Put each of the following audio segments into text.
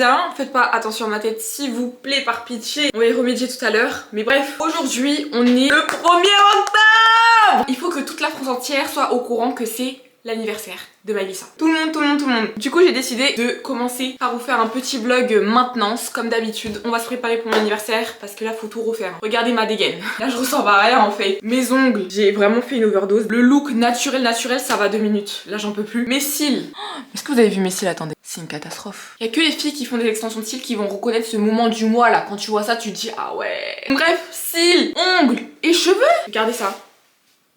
bien. Faites pas attention à ma tête s'il vous plaît, par pitié. On va y remédier tout à l'heure. Mais bref, aujourd'hui on est le 1er octobre. Il faut que toute la France entière soit au courant que c'est l'anniversaire de Maëlissa. Tout le monde. Du coup j'ai décidé de commencer par vous faire un petit vlog maintenance comme d'habitude. On va se préparer pour mon anniversaire parce que là faut tout refaire. Regardez ma dégaine. Là je ressens pas rien en fait. Mes ongles, j'ai vraiment fait une overdose. Le look naturel ça va 2 minutes. Là j'en peux plus. Mes cils. Est-ce que vous avez vu mes cils? Attendez. C'est une catastrophe. Il y a que les filles qui font des extensions de cils qui vont reconnaître ce moment du mois là. Quand tu vois ça tu te dis ah ouais. Bref, cils, ongles et cheveux. Regardez ça.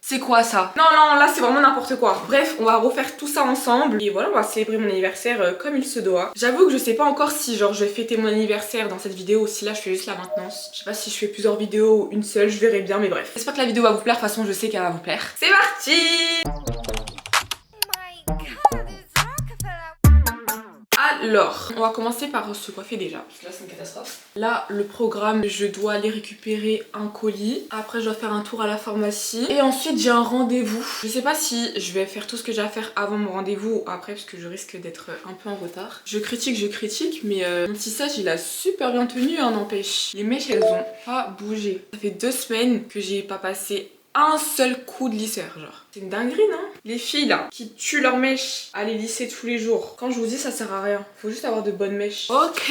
C'est quoi ça? Non, là c'est vraiment n'importe quoi. Bref, on va refaire tout ça ensemble. Et voilà, on va célébrer mon anniversaire comme il se doit. J'avoue que je sais pas encore si genre je vais fêter mon anniversaire dans cette vidéo ou si là je fais juste la maintenance. Je sais pas si je fais plusieurs vidéos ou une seule, je verrai bien, mais bref. J'espère que la vidéo va vous plaire, de toute façon je sais qu'elle va vous plaire. C'est parti! Alors, on va commencer par se coiffer déjà, parce que là c'est une catastrophe. Là, le programme, je dois aller récupérer un colis. Après, je dois faire un tour à la pharmacie. Et ensuite, j'ai un rendez-vous. Je sais pas si je vais faire tout ce que j'ai à faire avant mon rendez-vous ou après, parce que je risque d'être un peu en retard. Je critique, mais mon tissage, il a super bien tenu, hein, n'empêche. Les mèches, elles ont pas bougé. Ça fait 2 semaines que j'ai pas passé un seul coup de lisseur, genre. C'est une dinguerie, non? Les filles, là, qui tuent leurs mèches à les lisser tous les jours. Quand je vous dis, ça sert à rien. Faut juste avoir de bonnes mèches. Ok.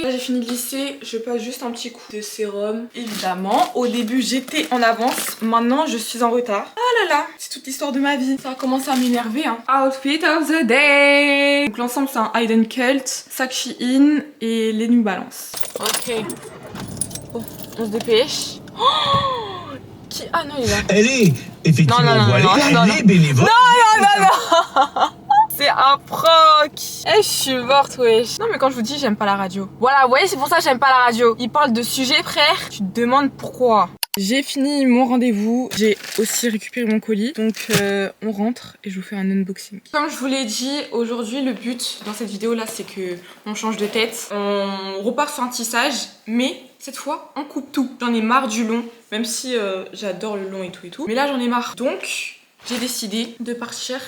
Là, j'ai fini de lisser. Je passe juste un petit coup de sérum. Évidemment, au début, j'étais en avance. Maintenant, je suis en retard. Ah là là, c'est toute l'histoire de ma vie. Ça a commencé à m'énerver, hein. Outfit of the day. Donc, l'ensemble, c'est un Hidden Cult, sac Shein et les New Balance. Ok. Oh, on se dépêche. Oh, ah non, il est là. Elle est effectivement voilée, elle est bénévole. Non. C'est un proc. Eh, je suis morte, wesh. Non, mais quand je vous dis, j'aime pas la radio. Voilà, vous voyez, c'est pour ça que j'aime pas la radio. Il parle de sujets, frère. Tu te demandes pourquoi. J'ai fini mon rendez-vous. J'ai aussi récupéré mon colis. Donc, on rentre et je vous fais un unboxing. Comme je vous l'ai dit, aujourd'hui, le but dans cette vidéo-là, c'est que on change de tête. On repart sur un tissage, mais cette fois, on coupe tout. J'en ai marre du long, même si j'adore le long et tout. Mais là, j'en ai marre. Donc, j'ai décidé de partir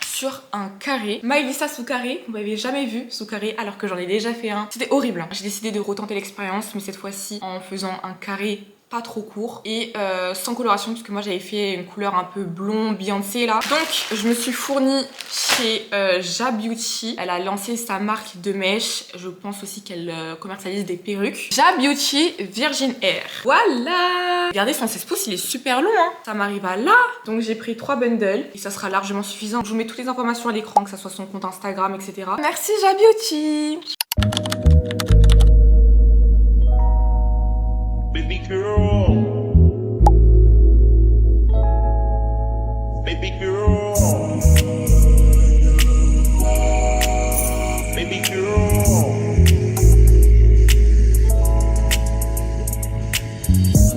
sur un carré. Maëlissa sous carré, vous m'avez jamais vu sous carré alors que j'en ai déjà fait un. C'était horrible. J'ai décidé de retenter l'expérience, mais cette fois-ci en faisant un carré pas trop court et sans coloration, parce que moi j'avais fait une couleur un peu blond Beyoncé là. Donc je me suis fournie chez Ja Beauty. Elle a lancé sa marque de mèches. Je pense aussi qu'elle commercialise des perruques. Ja Beauty Virgin Hair. Voilà. Regardez, son 16 pouces il est super long, hein. Ça m'arrive à là. Donc j'ai pris 3 bundles et ça sera largement suffisant. Je vous mets toutes les informations à l'écran, que ça soit son compte Instagram, etc. Merci Ja Beauty. Baby girl. Baby girl. Baby girl.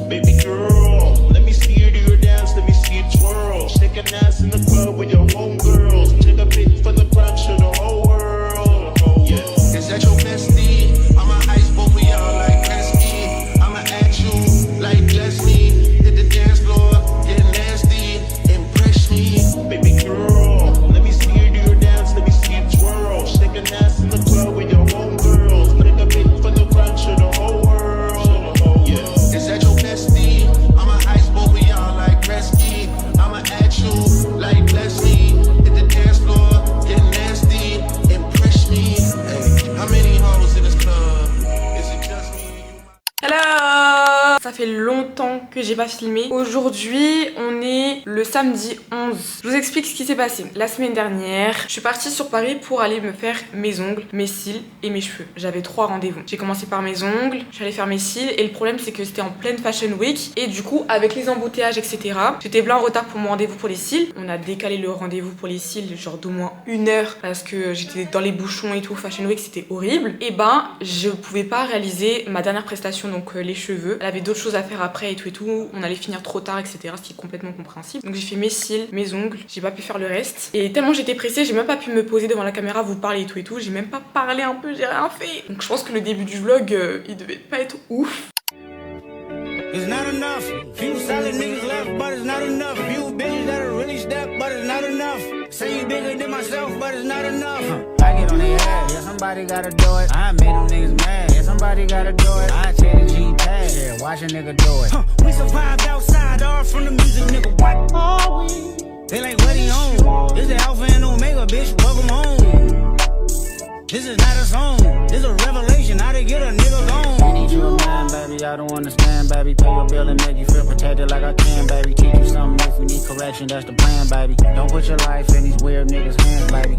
Baby girl. Let me see you do your dance, let me see you twirl. Shake an ass in the club with your homegirls. Take a pic for the club, show the whole world. Yeah. Is that your bestie? I'm an ice both of y'all like Gretzky. I'ma at you like Leslie. Hit the dance floor, get nasty, impress me. Baby girl, let me see you do your dance, let me see you twirl. Shake an ass in the club with your homegirls. Take a pic for the club, show the whole world. Yeah. Is that your bestie? I'ma ice both of y'all like Gretzky. I'ma at you like Leslie. Hit the dance floor, get nasty, impress me. Hey, how many hoes in this club? Is it just me? Hello! Ça fait longtemps que j'ai pas filmé. Aujourd'hui, on est le samedi 11. Je vous explique ce qui s'est passé. La semaine dernière, je suis partie sur Paris pour aller me faire mes ongles, mes cils et mes cheveux. J'avais 3 rendez-vous. J'ai commencé par mes ongles, j'allais faire mes cils et le problème c'est que c'était en pleine Fashion Week et du coup, avec les embouteillages, etc., j'étais bien en retard pour mon rendez-vous pour les cils. On a décalé le rendez-vous pour les cils genre d'au moins 1 heure parce que j'étais dans les bouchons et tout. Fashion Week, c'était horrible. Et ben, je pouvais pas réaliser ma dernière prestation, donc les cheveux. Elle avait d'autres choses à faire après et tout. On allait finir trop tard, etc. Ce qui est complètement compréhensible. Donc j'ai fait mes cils, mes ongles. J'ai pas pu faire le reste. Et tellement j'étais pressée, j'ai même pas pu me poser devant la caméra, vous parler et tout. J'ai même pas parlé un peu, j'ai rien fait. Donc je pense que le début du vlog, il devait pas être ouf. It's not enough. Few solid niggas left, but it's not enough. Few bitches that are really step, but it's not enough. Say you bigger than myself, but it's not enough. I get on their ass. Yeah, somebody gotta do it. I made them niggas mad. Yeah, somebody gotta do it. I check the G-Tag. Yeah, watch a nigga do it. We survived outside, all from the music, nigga. What are we? They like, what he on? This is Alpha and Omega, bitch. Welcome home. This is not a song. This is a revelation. How to get a nigga gone. I need you a man, baby. I don't understand, baby. Pay your bill and make you feel protected like I can, baby. Teach you something if we need correction. That's the plan, baby. Don't put your life in these weird niggas' hands, baby.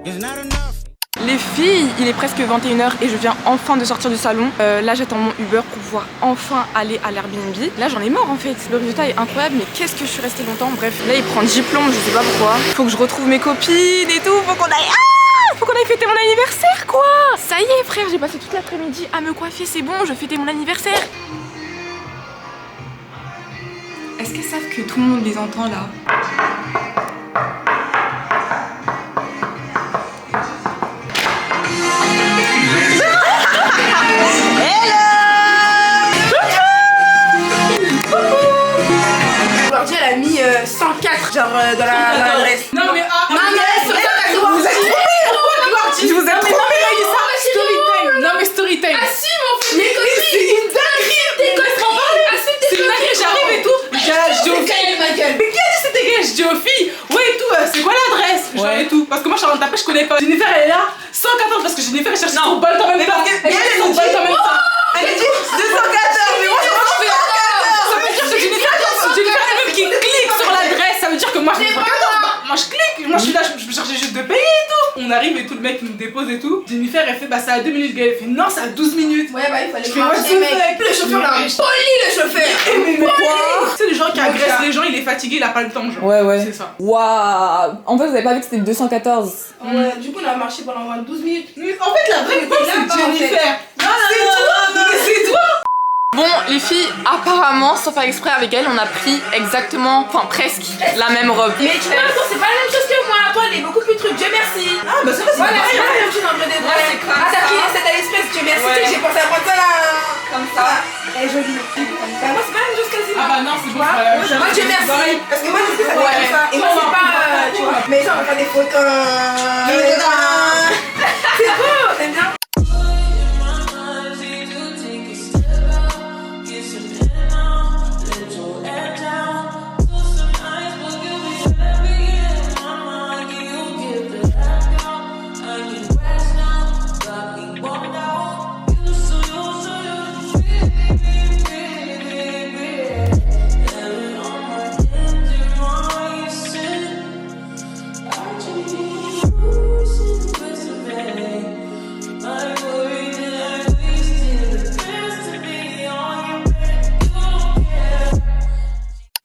It's not enough. Les filles, il est presque 21h et je viens enfin de sortir du salon. Là j'attends mon Uber pour pouvoir enfin aller à l'Airbnb. Là j'en ai marre en fait, le résultat est incroyable mais qu'est-ce que je suis restée longtemps. Bref, là il prend diplôme, je sais pas pourquoi. Faut que je retrouve mes copines et tout, faut qu'on aille... Faut qu'on aille fêter mon anniversaire quoi. Ça y est frère, j'ai passé toute l'après-midi à me coiffer, c'est bon, je fêtais mon anniversaire. Est-ce qu'elles savent que tout le monde les entend là? Elle a mis 104 genre dans l'adresse. Non mais non mais 104 je vous aime trop. Non mais story time. Assume mon fait. Mais c'est une dinguerie. T'es quoi ce c'est une dinguerie, j'arrive et tout. Mais qui a dit c'était gay? Je dis aux filles, ouais et tout, c'est quoi l'adresse? Genre et tout. Parce que moi je suis en taper, je connais pas. Jennifer elle est là, 114 parce que Jennifer elle cherche son bol en même temps. Elle cherche son bol en même temps. Elle a dit 214 mais moi je fais 114. Ça veut dire que Jennifer elle-même qui clique sur l'adresse, ça veut dire que moi je fais 114. Moi je clique, moi je suis là, je me chargeais juste de payer et tout. On arrive et tout, le mec nous dépose et tout. Jennifer elle fait bah c'est à 2 minutes, elle fait non c'est à 12 minutes. Ouais bah il fallait marcher mec. Le chauffeur là, poli le chauffeur. Mais quoi? Tu sais le genre qui agresse les gens, il est fatigué, il a pas le temps genre. Ouais. C'est ça. Waouh. En fait vous avez pas vu que c'était 214. Ouais, du coup on a marché pendant 12 minutes. Mais en fait la vraie réponse c'est Jennifer. C'est toi. Mais c'est toi. Bon les filles, apparemment, sans faire exprès avec elle, on a pris exactement, enfin presque, la même robe. Mais tu vois, attends, c'est pas la même chose que moi. Toi, elle est beaucoup plus truc. Dieu merci. Ah bah ça va, c'est voilà, c'est pas la même chose en vrai de vrai. c'est comme ah, t'as ça. pris cette à l'espèce. Dieu merci. Ouais. J'ai pensé à prendre ça là. Comme ça. Elle est jolie. Bah, moi, c'est pas la même chose qu'elle dit. Ah bah non, c'est bon, c'est pas la même chose. Moi, Dieu merci. Parce que moi, du coup, ça fait comme ça. Et moi, c'est pas. Tu vois. Mais genre, on va faire des photos. C'est beau. T'aimes bien?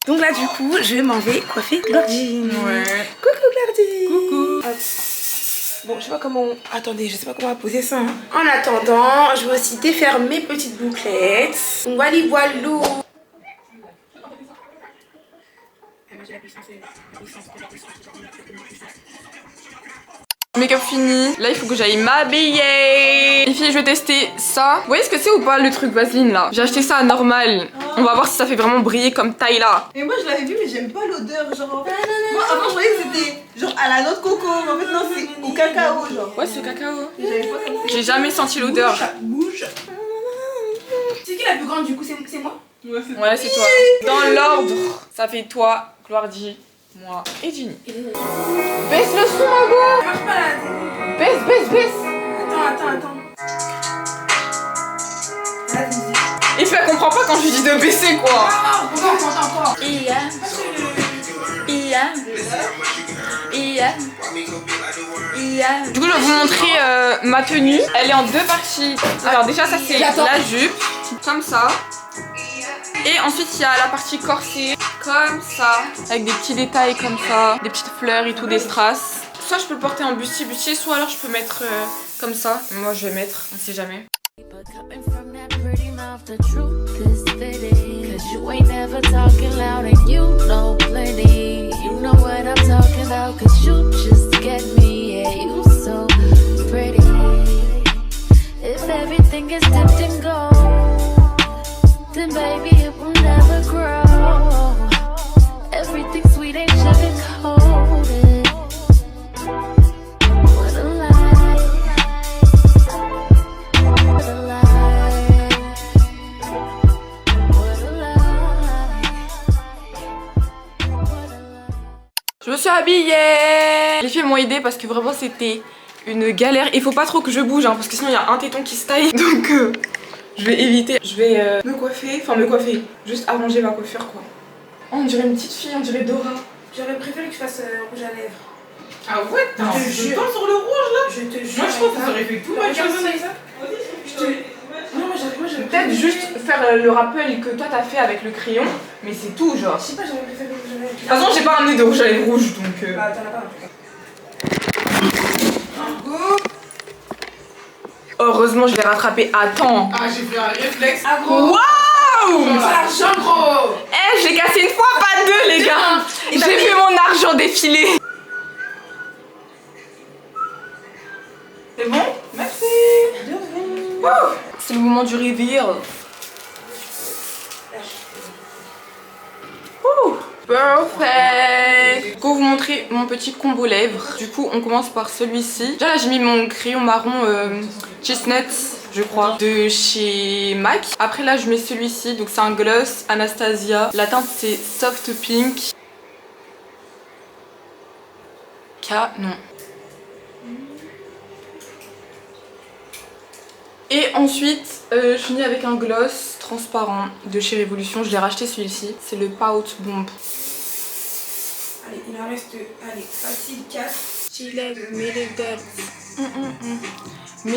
Donc là du coup je m'en vais coiffer Glordine. Ouais. Coucou Glordine. Coucou. Hop. Bon je sais pas comment... Attendez, je sais pas comment on va poser ça. En attendant, je vais aussi défaire mes petites bouclettes. Wally voilou. Make-up fini, là il faut que j'aille m'habiller. Les filles je vais tester ça. Vous voyez ce que c'est ou pas le truc vaseline là? J'ai acheté ça à normal. On va voir si ça fait vraiment briller comme Tyla. Et moi je l'avais vu mais j'aime pas l'odeur genre. Moi avant je voyais que c'était genre à la noix de coco mais en fait non c'est au cacao genre. Ouais c'est cacao. J'avais pas comme ça. J'ai jamais senti l'odeur. Bouge. C'est qui la plus grande du coup? C'est moi? Ouais c'est toi. Dans l'ordre, ça fait toi, Gloire-J, moi et Ginny. Baisse le son ma go. Ça marche pas là. Baisse. Attends. Et puis elle comprend pas quand je lui dis de baisser quoi. Pourquoi on entend encore? Du coup je vais vous montrer ma tenue. Elle est en deux parties. Alors déjà ça c'est la jupe, comme ça. Et ensuite il y a la partie corsée, comme ça, avec des petits détails comme ça, des petites fleurs et tout, des strass. Soit je peux le porter en bustier, soit alors je peux mettre comme ça. Moi je vais mettre, on sait jamais. But coming from that pretty mouth, the truth is fitting. Cause you ain't never talking loud and you know plenty. You know what I'm talking about, cause you just get me. Yeah, you so pretty. If everything is dipped in gold, then baby it will never grow. Everything sweet ain't sugar coated. What a suis habillée. Les filles m'ont aidé parce que vraiment c'était une galère. Il faut pas trop que je bouge hein, parce que sinon il y a un téton qui se taille. Donc je vais éviter. Je vais me coiffer, juste arranger ma coiffure quoi. Oh, on dirait une petite fille, on dirait Dora. J'aurais préféré que je fasse rouge à lèvres. Ah ouais, t'as un peu de temps sur le rouge là. Je te jure. Moi je pense que ça aurait fait tout ma ça. Non, moi j'aurais Peut-être juste faire le rappel que toi t'as fait avec le crayon, mais c'est tout genre. Je sais pas, j'aurais préféré rouge à lèvres. De toute façon j'ai pas ramené de rouge à lèvres rouge donc Bah t'en as pas en tout cas. heureusement je l'ai rattrapé à temps. Ah j'ai fait un réflexe. Ah gros. Waouh! C'est l'argent gros. Eh, j'ai cassé une fois, pas deux, les gars! J'ai vu mon argent défiler! C'est bon? Merci! C'est le moment du reveal. Perfect! Du coup, vous montrer mon petit combo lèvres. Du coup, on commence par celui-ci. Déjà là, j'ai mis mon crayon marron Chestnut, je crois, de chez MAC. Après là, je mets celui-ci. Donc c'est un gloss Anastasia. La teinte c'est Soft Pink. Non. Et ensuite, je finis avec un gloss transparent de chez Révolution. Je l'ai racheté celui-ci. C'est le Pout Bomb. Allez, il en reste, allez, facile, 4. Chile, $1,000. $1,000.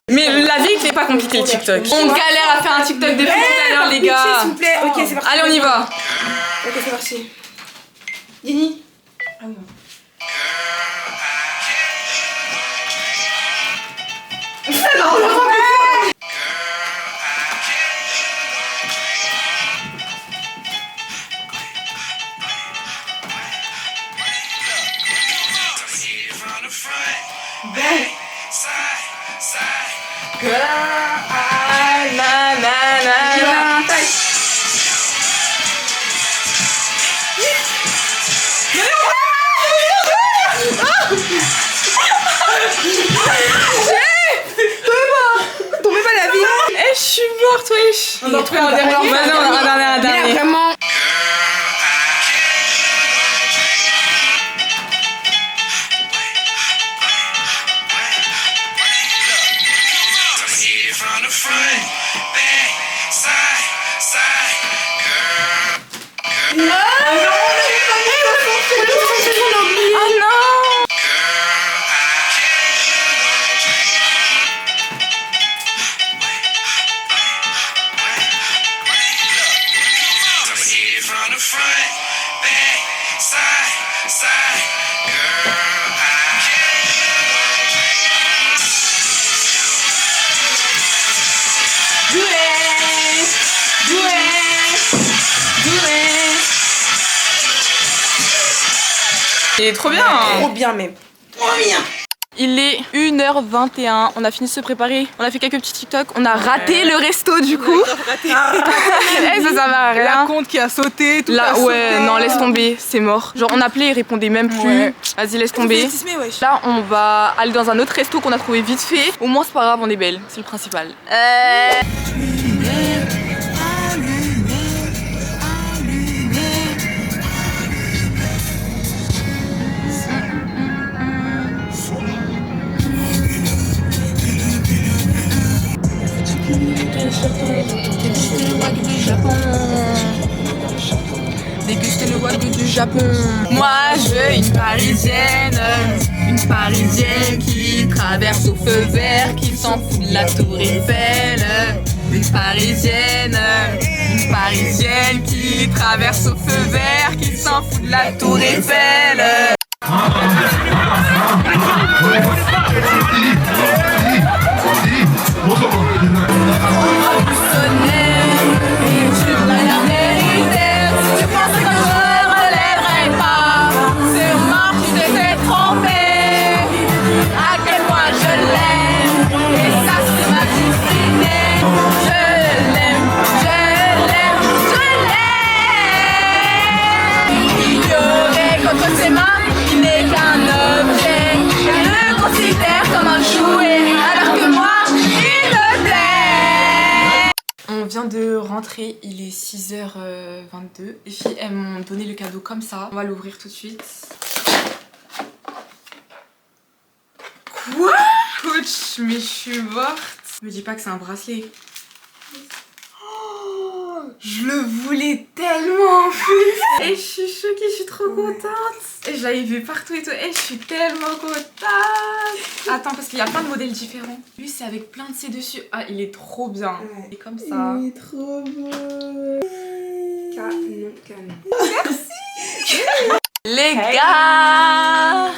Mais la vie n'est pas compliquée TikTok. On galère à faire un TikTok depuis tout à l'heure les gars. S'il vous plaît, ok c'est parti. Allez on y va. Ok c'est parti. Dini. Ah oui. Tombez pas la vie. Eh je suis morte wesh. On en fait un dernier. Un dernier. Mais vraiment. Il est trop bien. Trop bien même. Trop bien. Il est 1h21, on a fini de se préparer, on a fait quelques petits TikTok, on a raté le resto du coup. Eh, ça servait à rien. La compte qui a sauté, tout Là, a sauté. ouais, non, laisse tomber, c'est mort. Genre, on appelait, il répondait même plus. Ouais. Vas-y, laisse tomber. Là, on va aller dans un autre resto qu'on a trouvé vite fait. Au moins, c'est pas grave, on est belle, c'est le principal. Déguster le wagyu du Japon. Moi je veux une parisienne qui traverse au feu vert, qui s'en fout de la tour Eiffel. Une parisienne qui traverse au feu vert, qui s'en fout de la tour Eiffel. de rentrer, il est 6h22. Les filles, elles m'ont donné le cadeau comme ça. On va l'ouvrir tout de suite. Quoi? Coach, mais je suis morte. Me dis pas que c'est un bracelet. Oh, je le voulais tellement en plus. Et je suis choquée, je suis trop contente. Et je l'avais vu partout et tout. Et je suis tellement contente. Attends, parce qu'il y a plein de modèles différents. Lui, c'est avec plein de C dessus. Ah, il est trop bien. Ouais. Et comme ça. Il est trop beau. Canon. Les gars.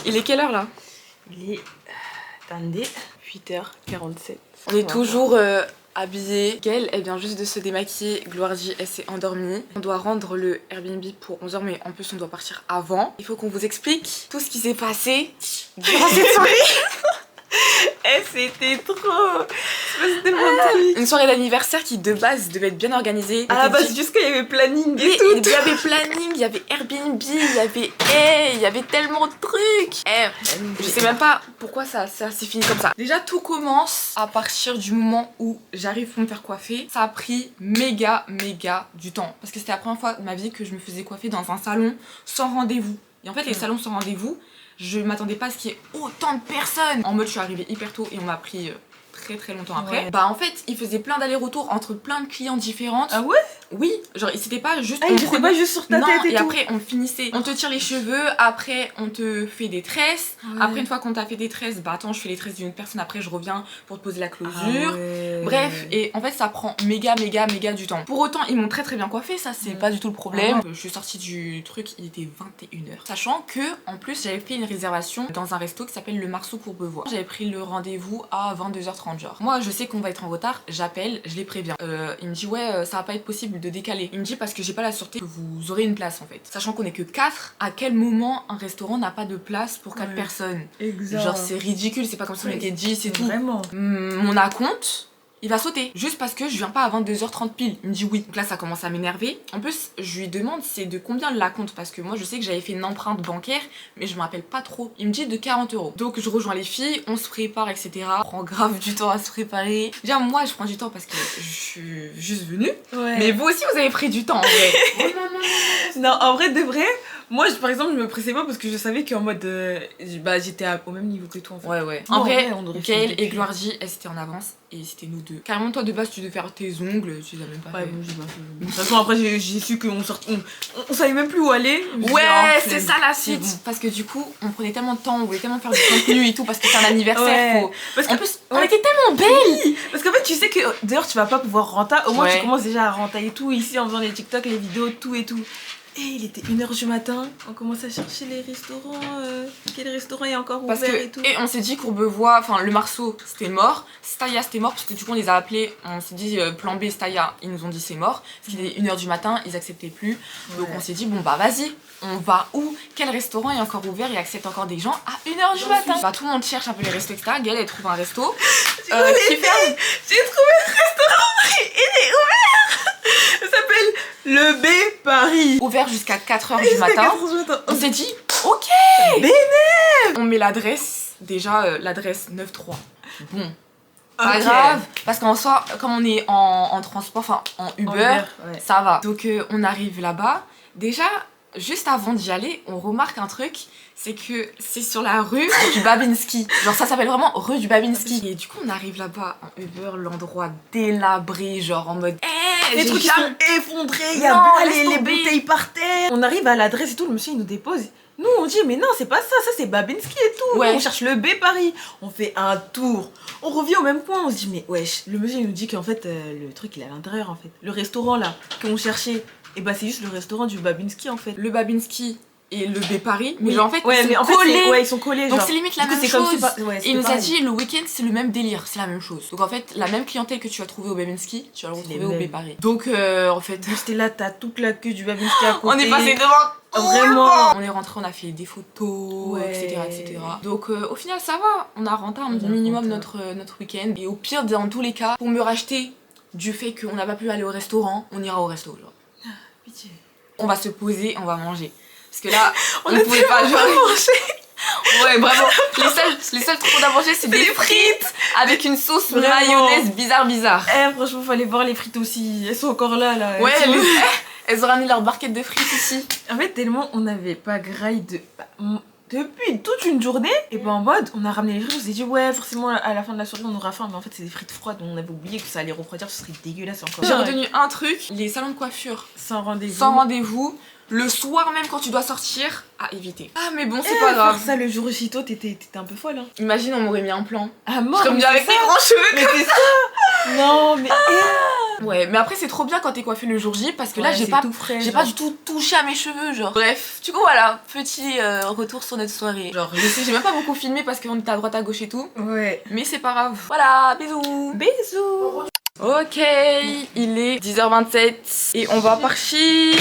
Il est quelle heure là? Il est... Attendez, 8h47. On est toujours habillés. Gaëlle, elle vient juste de se démaquiller. Gloire-J, elle s'est endormie. On doit rendre le Airbnb pour 11h, mais en plus on doit partir avant. Il faut qu'on vous explique tout ce qui s'est passé durant cette soirée. Eh, c'était trop. C'est tellement truc. Une soirée d'anniversaire qui de base devait être bien organisée. À la base, jusqu'à il y avait planning et Oui, tout. il y avait planning, il y avait Airbnb, il y avait tellement de trucs. Je sais même pas pourquoi ça s'est fini comme ça. Déjà, tout commence à partir du moment où j'arrive pour me faire coiffer. Ça a pris méga du temps. Parce que c'était la première fois de ma vie que je me faisais coiffer dans un salon sans rendez-vous. Et en fait, les salons sans rendez-vous, je m'attendais pas à ce qu'il y ait autant de personnes. En mode, je suis arrivée hyper tôt et on m'a pris très longtemps après. Ouais. Bah en fait, il faisait plein d'allers-retours entre plein de clients différentes. Ah ouais? Oui, genre c'était pas juste... Ah, il était pas juste sur ta non, tête et et tout. après on finissait. On te tire les cheveux, après on te fait des tresses. Ouais. Après une fois qu'on t'a fait des tresses, bah attends, je fais les tresses d'une autre personne, après je reviens pour te poser la closure. Ah ouais. Bref, et en fait ça prend méga du temps. Pour autant, ils m'ont très bien coiffé, ça c'est pas du tout le problème. Je suis sortie du truc, il était 21h. Sachant que, en plus, j'avais pris une réservation dans un resto qui s'appelle le Marceau Courbevoie. J'avais pris le rendez-vous à 22h30 genre. Moi je sais qu'on va être en retard, j'appelle, je les préviens. Il me dit ouais, ça va pas être possible de décaler. Il me dit parce que j'ai pas la sûreté que vous aurez une place en fait. Sachant qu'on est que 4, à quel moment un restaurant n'a pas de place pour 4 personnes? Exact. Genre c'est ridicule, c'est pas comme si on était 10 et tout. Vraiment. Mon acompte, il va sauter juste parce que je viens pas à 22h30 pile. Il me dit oui. Donc là ça commence à m'énerver. En plus je lui demande c'est de combien le acompte parce que moi je sais que j'avais fait une empreinte bancaire mais je me rappelle pas trop. Il me dit de 40 €. Donc je rejoins les filles, on se prépare etc. On prend grave du temps à se préparer. Déjà moi je prends du temps parce que je suis juste venue. Ouais. Mais vous aussi vous avez pris du temps en vrai. Non, en vrai, de vrai, moi, par exemple, je me pressais pas parce que je savais qu'en mode. Bah, j'étais au même niveau que toi en fait. Ouais. Non, En vrai, ouais, on aurait fait Gaëlle depuis. et Gloire-J, elles étaient en avance et c'était nous deux. Carrément, toi de base, tu devais faire tes ongles, tu les as même pas Ouais, fait. bon, j'ai pas fait. De toute façon, après, j'ai su qu'on sortait. On savait même plus où aller. Je me suis dit, Ouais, ah, c'est flemme. ça la suite. C'est bon. Parce que du coup, on prenait tellement de temps, on voulait tellement faire du contenu et tout parce que c'est un anniversaire. Ouais. Faut... Parce En que, plus, on était tellement belles. parce qu'en fait, tu sais que d'ailleurs, tu vas pas pouvoir renter. Au moins, Ouais. tu commences déjà à renter et tout. Ici, en faisant les TikTok, les vidéos, tout et tout. Et il était 1h du matin. On commence à chercher les restaurants. Quel restaurant est encore Parce ouvert que, et tout. et on s'est dit Courbevoie, enfin le Marceau c'était mort, Staya c'était mort parce que du coup on les a appelés, on s'est dit plan B Staya, ils nous ont dit c'est mort, parce qu'il était 1h du matin, ils acceptaient plus. Donc on s'est dit bon bah vas-y, on va où? Quel restaurant est encore ouvert et accepte encore des gens à 1h du matin? Bah tout le monde cherche un peu les restos etc. Gaëlle elle trouve un resto qui ferme. J'ai trouvé le restaurant. Il est ouvert. Ça s'appelle le B Paris. Ouvert jusqu'à 4h du Jusqu'à matin. 4h du matin. On s'est dit ok. Bénin. On met l'adresse, déjà l'adresse 9-3. Bon. Pas Ok. grave, parce qu'en soi, comme on est en transport, enfin en Uber, ouais. ça va. Donc on arrive là-bas. Déjà, juste avant d'y aller, on remarque un truc, c'est que c'est sur la rue du Babinski. Genre ça s'appelle vraiment rue du Babinski. Et du coup on arrive là-bas en Uber, l'endroit délabré, genre en mode Les j'ai trucs qui jamais- sont effondrés, il y a Non, plein laisse les tomber. bouteilles par terre. On arrive à l'adresse et tout, le monsieur il nous dépose. Nous on dit mais non c'est pas ça, ça c'est Babinski et tout. Ouais. Nous, on cherche le B Paris. On fait un tour. On revient au même point, on se dit mais wesh. Le monsieur il nous dit qu'en fait le truc il est à l'intérieur en fait. Le restaurant là qu'on cherchait, et bah c'est juste le restaurant du Babinski en fait. Le Babinski et le B Paris, mais Oui. genre en fait ouais, ils mais sont en fait, collés. ouais, ils sont collés. Donc genre. c'est limite la Du coup, même c'est chose. comme si ouais, Et il nous a pareil. dit le week-end c'est le même délire, c'est la même chose. Donc en fait la même clientèle que tu vas trouver au Babinski, tu vas le C'est retrouver les au mêmes. B Paris. Donc en fait Juste là, t'as toute la queue du Babinski à côté. on est passé devant. Vraiment. On est rentré, on a fait des photos, Ouais. etc. Donc au final ça va, on a renté un minimum notre week-end. Et au pire dans tous les cas, pour me racheter du fait qu'on n'a pas pu aller au restaurant, on ira au resto genre. Pitié. On va se poser, on va manger. Parce que là, on a pouvait pas tellement genre... pas mangé. Ouais, bravo. Les seuls trucs qu'on a mangé, c'est des frites avec une sauce Vraiment. mayonnaise bizarre. Franchement, fallait voir les frites aussi. Elles sont encore là. Ouais, elles ont ramené leur barquette de frites ici. En fait, tellement on n'avait pas graille depuis toute une journée, et ben en mode, on a ramené les frites, on s'est dit ouais, forcément à la fin de la soirée on aura faim, mais en fait c'est des frites froides, on avait oublié que ça allait refroidir, ce serait dégueulasse encore. J'ai retenu un truc, les salons de coiffure Sans rendez-vous. sans rendez-vous, le soir même quand tu dois sortir, à éviter. Ah mais bon, c'est pas grave. Ça le jour aussi tôt, t'étais un peu folle. Hein. Imagine, on m'aurait mis un plan. Ah mort. Je serais venue avec des grands cheveux. Mais c'est ça. Non mais. Ouais, mais après c'est trop bien quand t'es coiffée le jour J parce que là j'ai pas du tout touché à mes cheveux, genre. Bref, du coup voilà, petit retour sur notre soirée. Genre, je sais, j'ai même pas beaucoup filmé parce qu'on était à droite à gauche et tout. Ouais. Mais c'est pas grave. Voilà, bisous. Bisous. Ok, il est 10h27 et on va partir.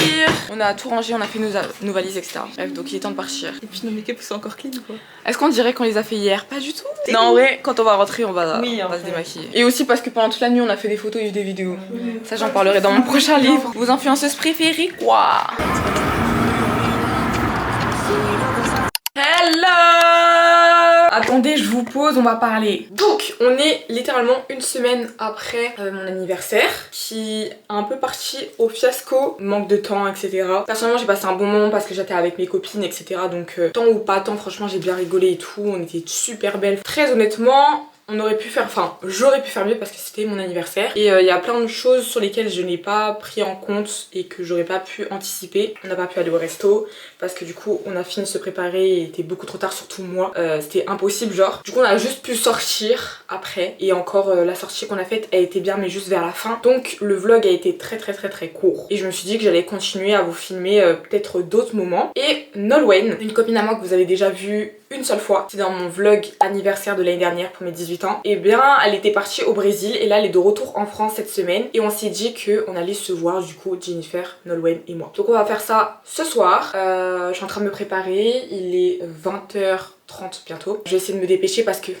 On a tout rangé, on a fait nos valises, etc. Bref, donc il est temps de partir. Et puis nos make-up sont encore clean ou quoi? Est-ce qu'on dirait qu'on les a fait hier? Pas du tout. Non, en vrai, quand on va rentrer, on va se démaquiller. Et aussi parce que pendant toute la nuit, on a fait des photos et des vidéos. Ça, j'en parlerai dans mon prochain livre. Vos influenceuses préférées, quoi? Hello! Attendez, je vous pose, on va parler. Donc, on est littéralement une semaine après mon anniversaire, qui a un peu parti au fiasco, manque de temps, etc. Personnellement, j'ai passé un bon moment parce que j'étais avec mes copines, etc. Donc, temps ou pas temps, franchement, j'ai bien rigolé et tout. On était super belles. Très honnêtement, on aurait pu faire, enfin j'aurais pu faire mieux parce que c'était mon anniversaire et il y a plein de choses sur lesquelles je n'ai pas pris en compte et que j'aurais pas pu anticiper. On n'a pas pu aller au resto parce que du coup on a fini de se préparer et il était beaucoup trop tard, surtout moi. C'était impossible genre. Du coup on a juste pu sortir après et encore la sortie qu'on a faite elle était bien mais juste vers la fin. Donc le vlog a été très court et je me suis dit que j'allais continuer à vous filmer peut-être d'autres moments. Et Nolwenn, une copine à moi que vous avez déjà vue une seule fois, c'est dans mon vlog anniversaire de l'année dernière pour mes 18 ans, et bien elle était partie au Brésil et là elle est de retour en France cette semaine et on s'est dit qu'on allait se voir du coup Jennifer, Nolwenn et moi. Donc on va faire ça ce soir, je suis en train de me préparer, il est 20h30 bientôt. Je vais essayer de me dépêcher parce que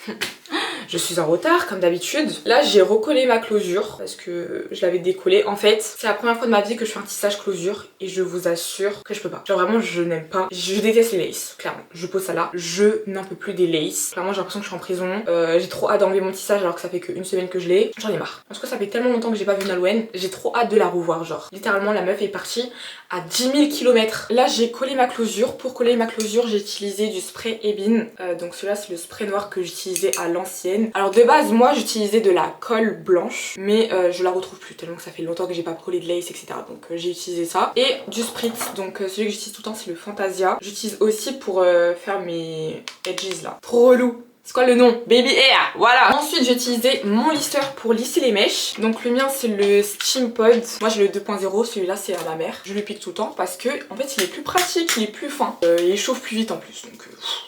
je suis en retard comme d'habitude. Là j'ai recollé ma closure parce que je l'avais décollée. En fait c'est la première fois de ma vie que je fais un tissage closure et je vous assure que je peux pas. Genre vraiment je n'aime pas. Je déteste les laces, clairement. Je pose ça là. Je n'en peux plus des laces. Clairement j'ai l'impression que je suis en prison. J'ai trop hâte d'enlever mon tissage alors que ça fait qu'une semaine que je l'ai. J'en ai marre. En tout cas ça fait tellement longtemps que j'ai pas vu Nolwenn. J'ai trop hâte de la revoir genre. Littéralement la meuf est partie à 10 000 km. Là j'ai collé ma closure. Pour coller ma closure j'ai utilisé du spray Ebin. Donc celui-là c'est le spray noir que j'utilisais à l'ancienne. Alors de base moi j'utilisais de la colle blanche mais je la retrouve plus tellement que ça fait longtemps que j'ai pas collé de lace etc. Donc j'ai utilisé ça. Et du spritz, donc celui que j'utilise tout le temps c'est le Fantasia. J'utilise aussi pour faire mes edges là. Trop relou. C'est quoi le nom? Baby Hair, voilà. Ensuite j'ai utilisé mon listeur pour lisser les mèches. Donc le mien c'est le Steam Pod. Moi j'ai le 2.0, celui-là c'est à ma mère. Je le pique tout le temps parce que en fait il est plus pratique, il est plus fin. Il chauffe plus vite en plus. Donc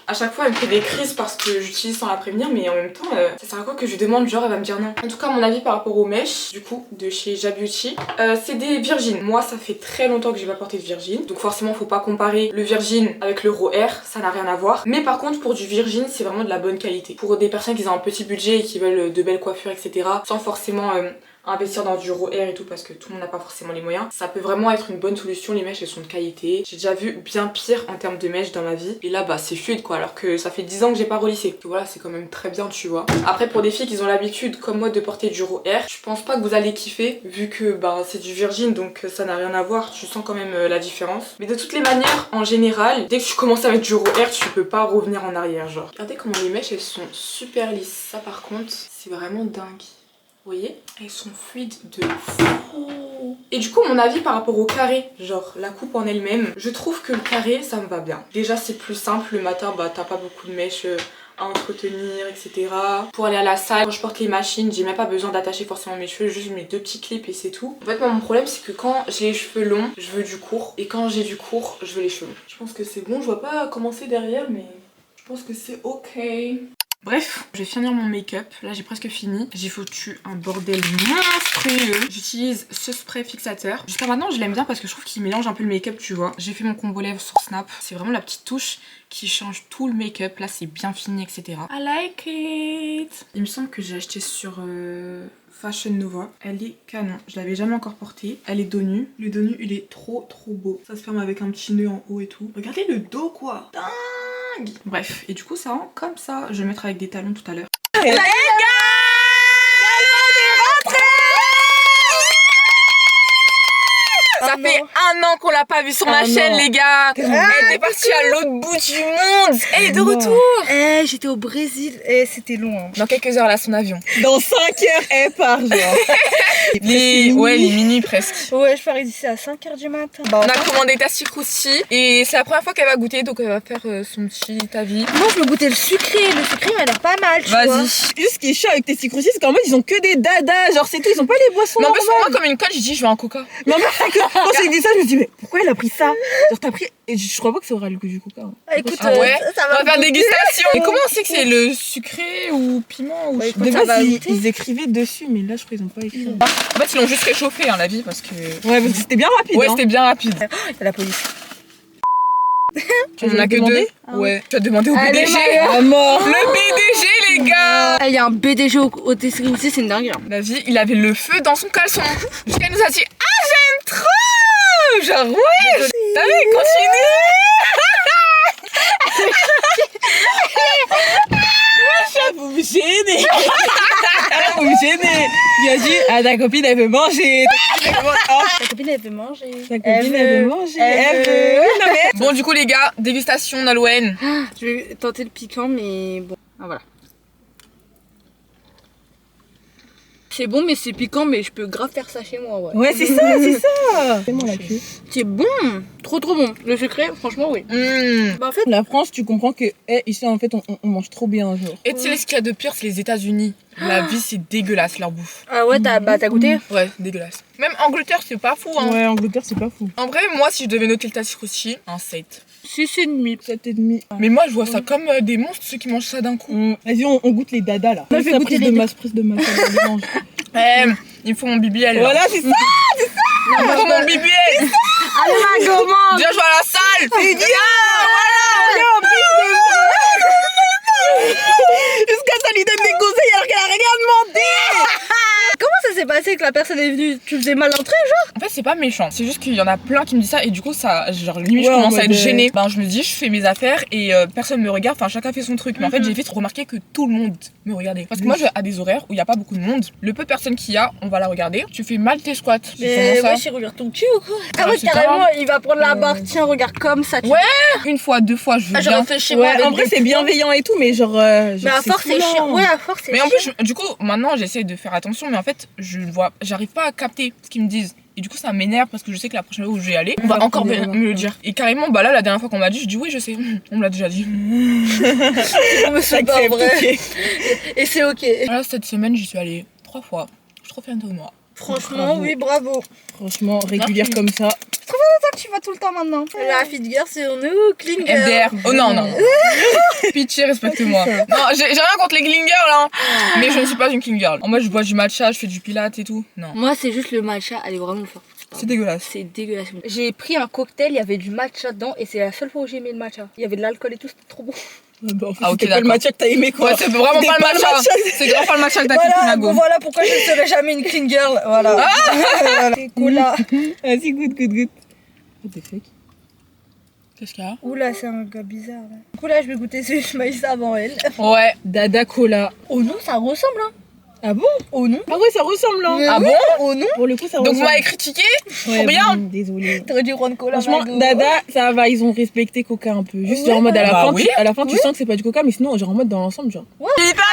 à chaque fois elle me fait des crises parce que j'utilise sans la prévenir, mais en même temps ça sert à quoi que je lui demande, genre elle va me dire non. En tout cas mon avis par rapport aux mèches du coup de chez Jabeauty, c'est des Virgin. Moi ça fait très longtemps que j'ai pas porté de Virgin, donc forcément faut pas comparer le Virgin avec le Raw Air, ça n'a rien à voir. Mais par contre pour du Virgin c'est vraiment de la bonne qualité. Pour des personnes qui ont un petit budget et qui veulent de belles coiffures etc. sans forcément investir dans du Raw Air et tout parce que tout le monde n'a pas forcément les moyens, ça peut vraiment être une bonne solution. Les mèches elles sont de qualité, j'ai déjà vu bien pire en termes de mèches dans ma vie et là bah c'est fluide quoi, alors que ça fait 10 ans que j'ai pas relissé, donc voilà c'est quand même très bien tu vois. Après pour des filles qui ont l'habitude comme moi de porter du Raw Air, je pense pas que vous allez kiffer vu que bah c'est du Virgin donc ça n'a rien à voir, tu sens quand même la différence. Mais de toutes les manières en général dès que tu commences à mettre du Raw Air tu peux pas revenir en arrière genre. Regardez comment les mèches elles sont super lisses, ça par contre c'est vraiment dingue. Vous voyez, elles sont fluides de fou. Et du coup mon avis par rapport au carré, genre la coupe en elle-même, je trouve que le carré ça me va bien. Déjà c'est plus simple, le matin bah t'as pas beaucoup de mèches à entretenir etc. Pour aller à la salle, quand je porte les machines j'ai même pas besoin d'attacher forcément mes cheveux, juste mes 2 petits clips et c'est tout. En fait moi mon problème c'est que quand j'ai les cheveux longs je veux du court et quand j'ai du court je veux les cheveux longs. Je pense que c'est bon, je vois pas commencer derrière mais je pense que c'est ok. Bref, je vais finir mon make-up. Là, j'ai presque fini. J'ai foutu un bordel monstrueux. J'utilise ce spray fixateur. Jusqu'à maintenant, je l'aime bien parce que je trouve qu'il mélange un peu le make-up, tu vois. J'ai fait mon combo lèvres sur Snap. C'est vraiment la petite touche qui change tout le make-up. Là, c'est bien fini, etc. I like it. Il me semble que j'ai acheté sur Fashion Nova. Elle est canon. Je l'avais jamais encore portée. Elle est dos nu. Le dos nu, il est trop beau. Ça se ferme avec un petit nœud en haut et tout. Regardez le dos, quoi. dingue. Bref, et du coup ça rend comme ça. Je vais le mettre avec des talons tout à l'heure. Les gars, ça fait 1 an qu'on l'a pas vue sur la chaîne, les gars. Elle est partie à l'autre bout du monde. Elle est de retour. J'étais au Brésil et c'était long. Hein. Dans quelques heures, là, son avion. Dans 5 heures, elle part, genre. Les minuit presque. Ouais, je pars d'ici à 5h du matin. On a commandé Tasty Crousti et c'est la première fois qu'elle va goûter, donc elle va faire son petit avis. Moi, je veux goûter le sucré. Le sucré m'a l'air pas mal, tu vois. Vas-y. Juste ce qui est chaud avec tes Crousti, c'est qu'en mode ils ont que des dadas, genre c'est tout, ils ont pas les boissons Mais en normales. plus, moi, comme une conne, j'ai dit je veux un coca. Mais en plus, c'est que quand j'ai dit ça, je me dis mais pourquoi elle a pris ça? Genre t'as pris, et je crois pas que ça aura le goût du coca. Hein. Écoute, Ah ouais, ça on va faire goûter. dégustation. Et comment on sait que c'est le sucré ou piment ou Bah, je- écoute, De ça va base, goûter. ils écrivaient dessus, mais là je crois qu'ils ont pas écrit. En fait, ils l'ont juste réchauffé, hein, la vie, parce que. Ouais, parce que c'était bien rapide. Ouais, hein. c'était bien rapide. Il y a la police. Tu On veux en a que demander 2. Ouais. Tu as demandé au Allez, BDG. Maya. À mort. Le BDG, les gars. Il y a un BDG au Tesserie aussi, c'est une dingue. Hein. La vie, il avait le feu dans son caleçon. Jusqu'à nous a dit ah j'aime trop. Genre ouais. T'as vu, continue. Vous me gênez. Vous me gênez. Il a dit ah ta copine elle veut manger. Ta copine, elle veut manger. Ta copine elle veut manger. Elle veut. Non, mais... Bon du coup les gars, dégustation Nolwenn. Je vais tenter le piquant, mais bon. Ah, voilà. C'est bon, mais c'est piquant, mais je peux grave faire ça chez moi, ouais. Ouais, c'est ça, c'est ça. C'est bon la queue. C'est bon. Trop bon. Le sucré, franchement, oui. Bah, en fait, La France, tu comprends que ici en fait on mange trop bien genre. Et tu sais ce qu'il y a de pire, c'est les États-Unis. La vie c'est dégueulasse leur bouffe. ah ouais, t'as goûté? Ouais, dégueulasse. Même Angleterre c'est pas fou hein. Ouais, Angleterre c'est pas fou. En vrai, moi si je devais noter le Tasty Crousti, un 7. 6,5. 7,5. Mais moi je vois ça comme des monstres ceux qui mangent ça d'un coup. Vas-y, on goûte les dadas là. Moi, je vais Ça, goûter prise les de deux. masse, prise de masse. ça va mélanger. Il faut mon BBL là. Voilà, c'est ça. Il faut mon BBL. Allez, ma gourmande. Viens jouer à la salle. C'est bien. Jusqu'à ça lui donne des conseils alors qu'elle a rien demandé. Comment ça s'est passé que la personne est venue? Tu faisais mal l'entrée, genre? En fait, c'est pas méchant. C'est juste qu'il y en a plein qui me disent ça et du coup, ça, genre, limite, Ouais, je commence en à être mode, gênée. Ben, je me dis, je fais mes affaires et personne me regarde. Enfin, chacun fait son truc. Mais en fait, j'ai vite remarqué que tout le monde me regardait. Parce que moi, je vais à des horaires où il y a pas beaucoup de monde. Le peu de personnes qu'il y a, on va la regarder. Tu fais mal tes squats. Tu Mais commences wesh, il regarde ton cul ou quoi? Ah ouais, c'est carrément, il va prendre la barre. Tiens, regarde comme ça. Ouais. Une fois, 2 fois, je veux Ah, j'aurais bien. fait chez moi. Ouais, avec en vrai des c'est points. bienveillant et tout, mais genre. Mais à force, c'est chiant. Ouais, à force, c'est Mais chiant. en plus, du coup, maintenant, j'essaie de faire attention. Mais en fait, j'arrive pas à capter ce qu'ils me disent. Et du coup, ça m'énerve parce que je sais que la prochaine fois où je vais aller, on va encore me le dire. Et carrément, bah là, la dernière fois qu'on m'a dit, je dis oui, je sais. On me l'a déjà dit. C'est pas vrai. Et c'est ok. Voilà, cette semaine, j'y suis allée 3 fois. Je suis trop fière de moi. Franchement, Bravo. oui, bravo. Franchement, régulière Merci. comme ça. C'est que tu vas tout le temps maintenant. La fit girl sur nous, clean girl. MDR. Oh non, non. Pitié, respecte-moi. Non, j'ai rien contre les clean girls, hein. Mais je ne suis pas une clean girl. Moi, je bois du matcha, je fais du pilates et tout. Non. Moi, c'est juste le matcha, elle est vraiment forte. C'est dégueulasse. C'est dégueulasse. J'ai pris un cocktail, il y avait du matcha dedans et c'est la seule fois où j'ai aimé le matcha. Il y avait de l'alcool et tout, c'était trop bon. Ouais, bah, en fait, Ah, ok, c'était pas le d'accord. matcha que t'as aimé quoi. Ouais, c'est vraiment C'était pas le matcha. matcha. C'est grave pas le matcha que t'as kiffé, Nago. voilà pourquoi je ne serai jamais une clean girl. Voilà. Voilà. C'est cola. Vas-y, goûte. What the fuck? Qu'est-ce qu'il y a? Oula, c'est un gars bizarre là. Du coup, là, je vais goûter celui que je m'ai ça avant elle. Ouais. Dada cola. Oh non, ça ressemble, hein. Ah bon? Oh non. Ah ouais, ça ressemble hein. Ah bon? Oh non. Pour le coup, ça Donc vous ressemble. m'avez critiqué? Ouais, rien. bon, désolé. T'aurais dû prendre cola. Franchement, Mago. Dada, ça va, ils ont respecté Coca un peu. Juste Ouais, genre en mode à la bah fin, oui. tu sens que c'est pas du Coca, mais sinon, genre en mode dans l'ensemble, genre. Hyper